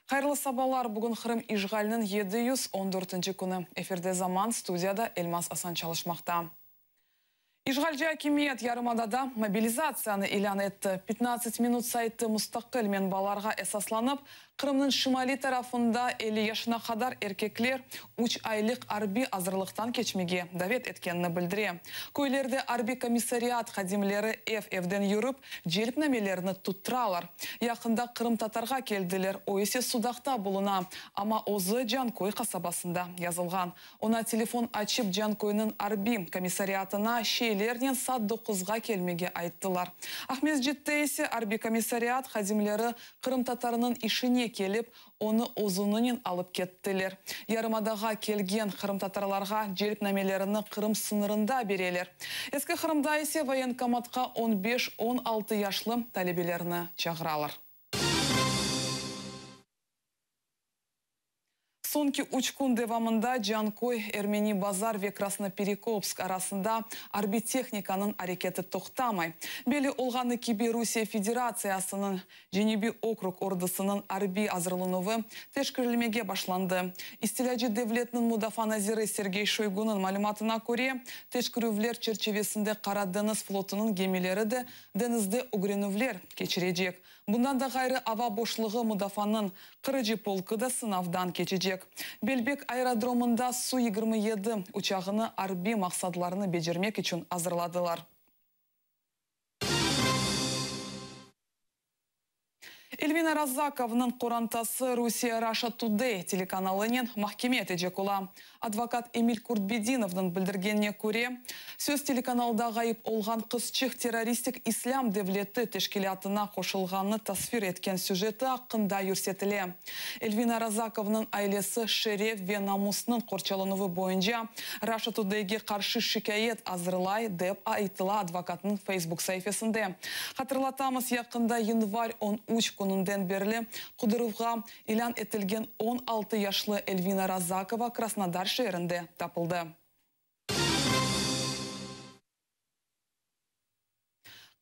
Хайырлы сабалар, бүгін Қырым ижғалының 714-ші күні. Эфирде заман, студияда Эльмас Асан чалышмақта. Ижғалжы акимиет ярымадада мобилизацияны илан етті. 15 минут сайты мұстаққыл мен баларға эсасланып, Қырымның шымали тарафында 50 яшына қадар еркеклер 3 айлық арби азырлықтан кечмеге давет еткенini білдіре. Көйлерде арби комиссариат қадимлері F-F'ден юрып, желіп нәмелеріні туттыралар. Яқында Қырым татарға келділер, ойсе судақта бұлына, ама озы Жанкой қасабасында yazılған. Она телефон açып Жанкойның арби комиссариатына шейлерден сат 9-ға келмеге айттылар. Ахмез Жеттейсе арби комиссариат қадимлері Қырым татарының ішіне келіп, оны озынын алып кеттілер. Ярымадаға келген Қырым татарларға желіп нәмелеріні Қырым сынырында берелер. Ескі Қырымда есе военкоматқа 15-16 яшлы талебелеріні чағыралар. Сонки учкун девамында Жанкой, Эрмени базар ве Красноперекопск арасында арбитехниканың арекеті тоқтамай. Белі олғаны кебе Русия Федерациясының Женеби округ ордысының арби азырлынуы тешкірілмеге башланды. Истиляджи девлетінің Мудафа Назиры Сергей Шойгунын малюматына көре, тешкірівлер черчевесінде Қара Дeniz флотының гемелері де денізде угренувлер кечірежек. Бұндан да ғайры ава бошлығы Мудафаның қырыжы полкы да сынавдан кечежек. Белбек аэродромында су 27 учағыны арби мақсадларыны бежермек үшін азырладылар. Эльвина Разаковның қорантасы Russia Russia Today телеканалының махкемет ежек ола. Адвокат Эмиль Куртбединовның білдіргеніне көре, сөз телеканалда ғайып олған қызчық террористік ислам девлеті тешкелятына қошылғаны тасфир еткен сюжеті ақында үрсетіле. Эльвина Разаковның айлесі шереф ве намусының қорчалынуы бойынша Russia Today'ге қаршы шикает азырлай деп айтыла адвокатның Facebook сайфесінде. Қатырлатамыз яқында январь 13 күнінден берлі Қудыровға илан етілген 16 яшлы Эльвина Разакова Краснодар шерінде тапылды.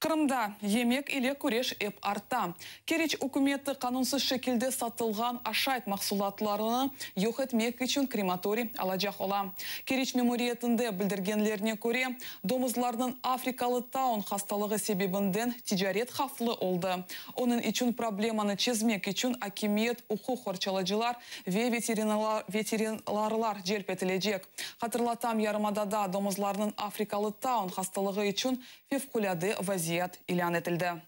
Қырымда емек иле көреш еп арта. Кереч үкіметі қанунсыз шекілде сатылған ашайт мақсулатларыны йоқ етмек үшін крематорий алажақ ола. Кереч мемориетінде білдіргенлеріне көре, домызлардың Африкалы таун хасталығы себебінден тижарет хафлы олды. Оның үшін проблеманы чезмек үшін акимиет ұқу хорчалыжылар ве ветеринарлар желпетілежек. Қатырлатам ярымадада домызлардың Африкалы таун хасталығы үшін февкуляды вазият илан етілді.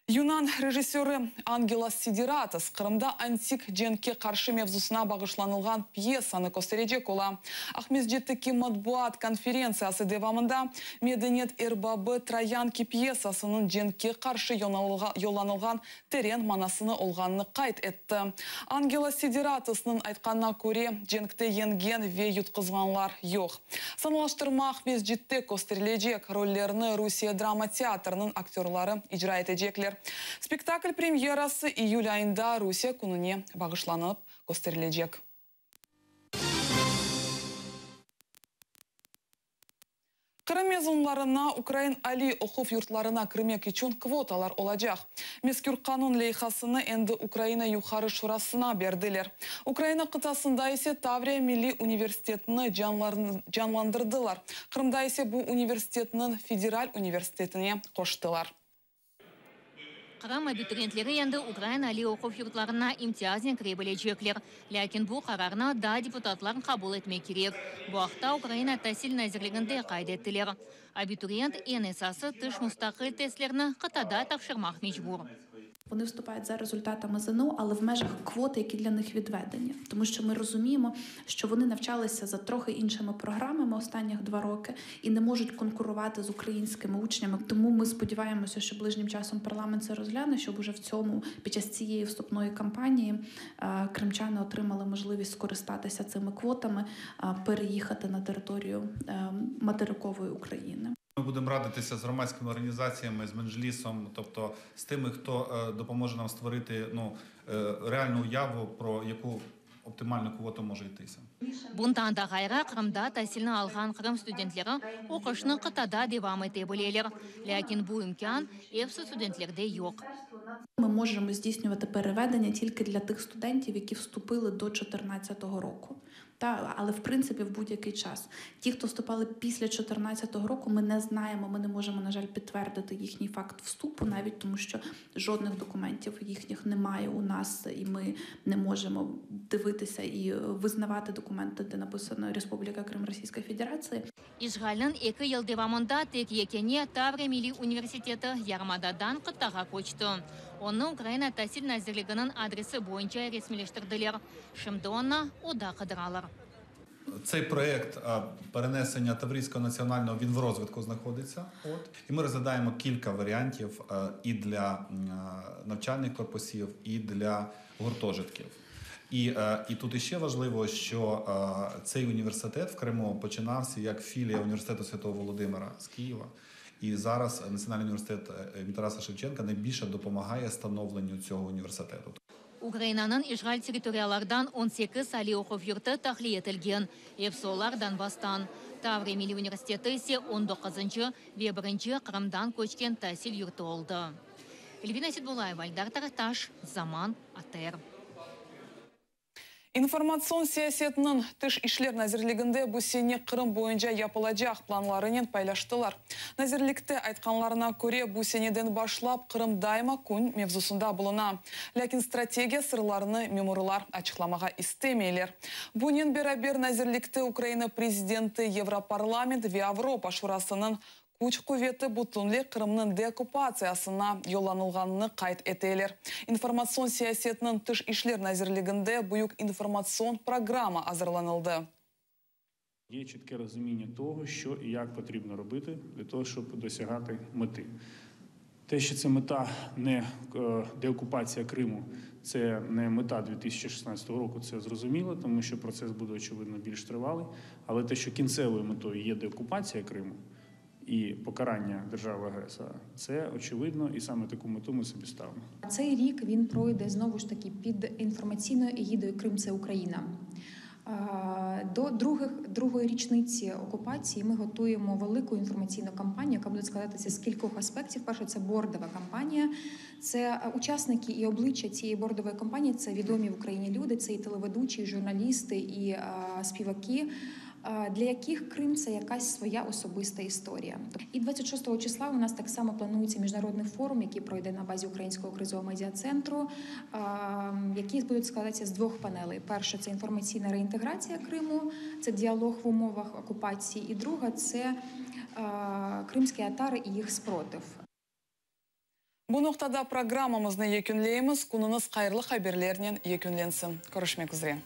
Юнан режиссері Ангела Сидератас Қырымда антик женке қаршы мевзусына бағышланылған пьесаны көстережек ола. Ахмезжеттікі матбуат конференциясы девамында Меденет Эрбабы Троянки пьесасының женке қаршы йоланылған терен манасыны олғанны қайт етті. Ангела Сидератасының айтқанына көре женкте енген ве ютқызғанлар йоқ. Саналаштырма Ахмезжетті көстережек роллеріні Русия драма театрының актерлары ижра етежеклер. Спектакль премьерасы июль айында Русия күніне бағышланып көстерілежек. Қырым мезунларына Украин Али оқуф юртларына кірмек үшін квоталар олажақ. Мескүр қанун лейхасыны әнді Украина юхары шурасына берділер. Украина қытасында есе Таврия Милли университетіні жанландырдылар. Қырымда есе бұл университетінің федераль университетіне қоштылар. Қырым абитуриентлері енді Украина Али оқуф юртларына имтиязен кіребілежеклер. Ләкин бұл қарарына да депутатларын қабыл етмей керек. Бұл ақта Украина тәсіл нәзірлігінде қайдеттілер. Абитуриент ең есасы тыш мұстақыл тестлеріні қытада тапшырмақ мечбур. Вони вступають за результатами ЗНО, але в межах квоти, які для них відведені. Тому що ми розуміємо, що вони навчалися за трохи іншими програмами останніх 2 роки і не можуть конкурувати з українськими учнями. Тому ми сподіваємося, що ближнім часом парламент це розгляне, щоб уже під час цієї вступної кампанії кримчани отримали можливість скористатися цими квотами, переїхати на територію материкової України. Ми будемо радитися з громадськими організаціями, з Меджлісом, тобто з тими, хто допоможе нам створити реальну уяву, про яку оптимальну квоту може йтися. Бунтан да гайра Кырымда тәсілні алған Кырым студентлері оқышны қытада девам ете білелер. Ләкин бу имкан епсі студентлерде yok. Ми можемо здійснювати переведення тільки для тих студентів, які вступили до 2014 року. Але, в принципі, в будь-який час. Ті, хто вступали після 2014 року, ми не знаємо, ми не можемо, на жаль, підтвердити їхній факт вступу, навіть тому що жодних документів їхніх немає у нас, і ми не можемо дивитися і визнавати документи, де написано Республіка Крим Російської Федерації. Ишгалнын 2 ел девамында тек екене Таврия Милли университеті Ярмададан қыттаға көчті. Оны Украина тәсіл нәзірлігінің адресі бойынша ресмилештірділер. Шымды оны ода қыдыралар. Цей проєкт перенесення Таврійського національного, він в розвитку знаходиться. І ми розглядаємо кілька варіантів і для навчальних корпусів, і для гуртожитків. І тут іще важливо, що цей університет в Криму починався як філія університету Святого Володимира з Києва. І зараз Національний університет імені Тараса Шевченка найбільше допомагає становленню цього університету. Украинанын ишғал территориялардан 18 али оқу йurты тахлие етілген. Епсолар Донбастан. Таврия Милли университеті ise 19-шы ve 1-ші Қырымдан көчкен тәсіл йurты oldu. Эльвина Сидбулаева, Альдар Тарахташ, Заман, АТР. Информацион саясетінің тыш ишлер нәзірлігінде бұл сене Қырым бойынша япылajaq планларынен пайлаштылар. Нәзірлікті айтқанларына көре бұл сенеден башлап Қырым дайма күн мевзусында бұлына. Ләкин стратегия сырларыны меморылар ачықламаға истемейлер. Бұнен берабер нәзірлікті Украина президенті Европарламент ве Авропа шурасының Күч куветі бұтынле Қырымның деоккупациясына yollanılғаныны қайт етелер. Информацион саясетінің тыш ишлер нәзірлігінде бұйық информацион програма азырланылды. Є чітке розуміння того, що і як потрібно робити для того, щоб досягати мети. Те, що це мета не деокупація Криму, це не мета 2016 року, це зрозуміло, тому що процес буде, очевидно, більш тривалий. Але те, що кінцевою метою є деокупація Криму, і покарання держави-агресора, це очевидно, і саме таку мету ми собі ставимо. Цей рік він пройде знову ж таки під інформаційною егідою «Крим – це Україна». До другої річниці окупації ми готуємо велику інформаційну кампанію, яка буде складатися з кількох аспектів. Перше – це бордова кампанія. Це учасники і обличчя цієї бордової кампанії – це відомі в Україні люди, це і телеведучі, і журналісти, і співаки, для яких Крим – це якась своя особиста історія. І 26 числа у нас так само планується міжнародний форум, який пройде на базі Українського кризового медіа-центру, який будуть складатися з 2 панелей. Перше – це інформаційна реінтеграція Криму, це діалог в умовах окупації. І друга – це кримські татари і їх спротив. Бұл ноқтада программамызны екінлейміз, күніңіз қайырлы хаберлерінен екінленсін. Көрішмек үзре.